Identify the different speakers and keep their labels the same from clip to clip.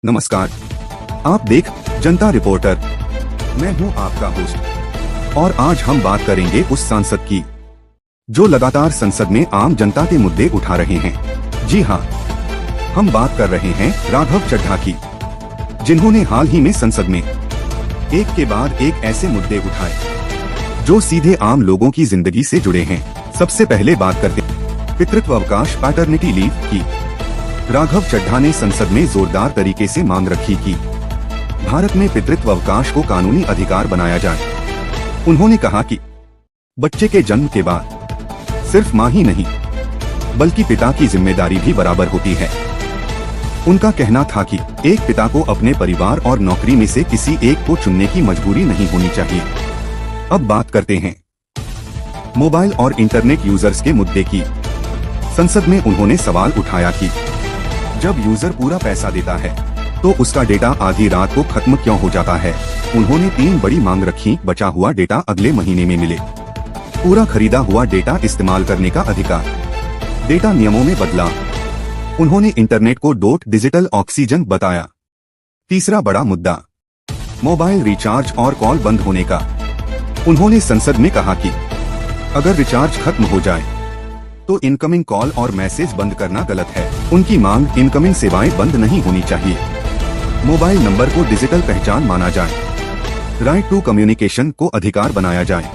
Speaker 1: नमस्कार, आप देख जनता रिपोर्टर। मैं हूं आपका होस्ट और आज हम बात करेंगे उस सांसद की जो लगातार संसद में आम जनता के मुद्दे उठा रहे हैं। जी हां, हम बात कर रहे हैं राघव चड्ढा की, जिन्होंने हाल ही में संसद में एक के बाद एक ऐसे मुद्दे उठाए जो सीधे आम लोगों की जिंदगी से जुड़े हैं। सबसे पहले बात करते हैं पितृत्व अवकाश पैटर्निटी लीव की। राघव चड्ढा ने संसद में जोरदार तरीके से मांग रखी कि भारत में पितृत्व अवकाश को कानूनी अधिकार बनाया जाए। उन्होंने कहा कि बच्चे के जन्म के बाद सिर्फ मां ही नहीं बल्कि पिता की जिम्मेदारी भी बराबर होती है। उनका कहना था कि एक पिता को अपने परिवार और नौकरी में से किसी एक को चुनने की मजबूरी नहीं होनी चाहिए। अब बात करते हैं मोबाइल और इंटरनेट यूजर्स के मुद्दे की। संसद में उन्होंने सवाल उठाया कि जब यूजर पूरा पैसा देता है तो उसका डेटा आधी रात को खत्म क्यों हो जाता है। उन्होंने 3 बड़ी मांग रखी। बचा हुआ डेटा अगले महीने में मिले, पूरा खरीदा हुआ डेटा इस्तेमाल करने का अधिकार, डेटा नियमों में बदलाव। उन्होंने इंटरनेट को डिजिटल ऑक्सीजन बताया। तीसरा बड़ा मुद्दा मोबाइल रिचार्ज और कॉल बंद होने का। उन्होंने संसद में कहा कि अगर रिचार्ज खत्म हो जाए तो इनकमिंग कॉल और मैसेज बंद करना गलत है। उनकी मांग इनकमिंग सेवाएं बंद नहीं होनी चाहिए, मोबाइल नंबर को डिजिटल पहचान माना जाए, राइट टू कम्युनिकेशन को अधिकार बनाया जाए।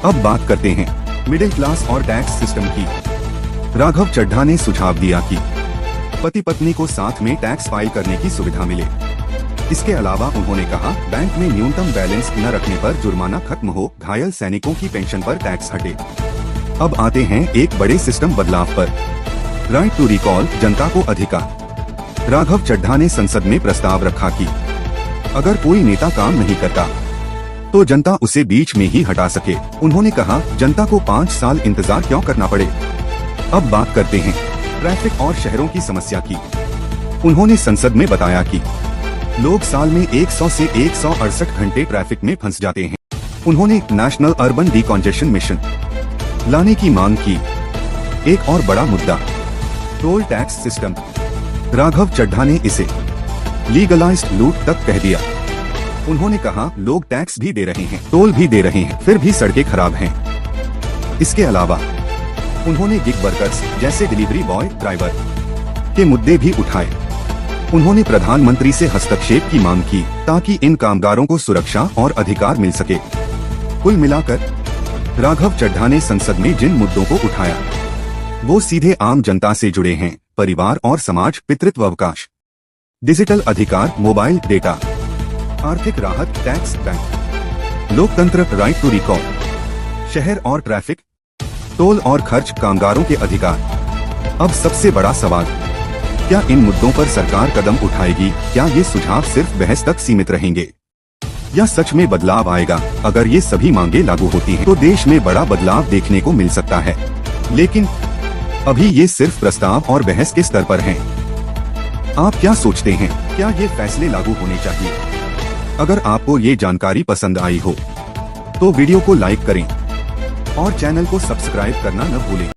Speaker 1: अब बात करते हैं मिडिल क्लास और टैक्स सिस्टम की। राघव चड्ढा ने सुझाव दिया कि पति पत्नी को साथ में टैक्स फाइल करने की सुविधा मिले। इसके अलावा उन्होंने कहा बैंक में न्यूनतम बैलेंस न रखने पर जुर्माना खत्म हो, घायल सैनिकों की पेंशन पर टैक्स हटे। अब आते हैं एक बड़े सिस्टम बदलाव पर, राइट टू रिकॉल, जनता को अधिकार। राघव चड्ढा ने संसद में प्रस्ताव रखा कि अगर कोई नेता काम नहीं करता तो जनता उसे बीच में ही हटा सके। उन्होंने कहा जनता को 5 साल इंतजार क्यों करना पड़े। अब बात करते हैं ट्रैफिक और शहरों की समस्या की। उन्होंने संसद में बताया कि लोग साल में 100 से 168 घंटे ट्रैफिक में फंस जाते हैं। उन्होंने नेशनल अर्बन डिकॉन्जेशन मिशन लाने की मांग की। एक और बड़ा मुद्दा toll tax system. Raghav Chadha ने इसे लीगलाइज्ड लूट तक कह दिया। उन्होंने कहा लोग टैक्स भी दे रहे हैं, टोल भी दे रहे हैं, फिर भी सड़कें खराब हैं। इसके अलावा उन्होंने गिग वर्कर्स जैसे डिलीवरी बॉय, ड्राइवर के मुद्दे भी उठाए। उन्होंने प्रधानमंत्री से हस्तक्षेप की मांग की ताकि इन कामगारों को सुरक्षा और अधिकार मिल सके। कुल मिलाकर राघव चड्ढा ने संसद में जिन मुद्दों को उठाया वो सीधे आम जनता से जुड़े हैं। परिवार और समाज, पितृत्व अवकाश, डिजिटल अधिकार, मोबाइल डेटा, आर्थिक राहत, टैक्स, बैंक, लोकतंत्र, राइट टू रिकॉल, शहर और ट्रैफिक, टोल और खर्च, कामगारों के अधिकार। अब सबसे बड़ा सवाल, क्या इन मुद्दों पर सरकार कदम उठाएगी? क्या ये सुझाव सिर्फ बहस तक सीमित रहेंगे या सच में बदलाव आएगा? अगर ये सभी मांगे लागू होती हैं तो देश में बड़ा बदलाव देखने को मिल सकता है, लेकिन अभी ये सिर्फ प्रस्ताव और बहस के स्तर पर हैं। आप क्या सोचते हैं, क्या ये फैसले लागू होने चाहिए? अगर आपको ये जानकारी पसंद आई हो तो वीडियो को लाइक करें और चैनल को सब्सक्राइब करना न भूलें।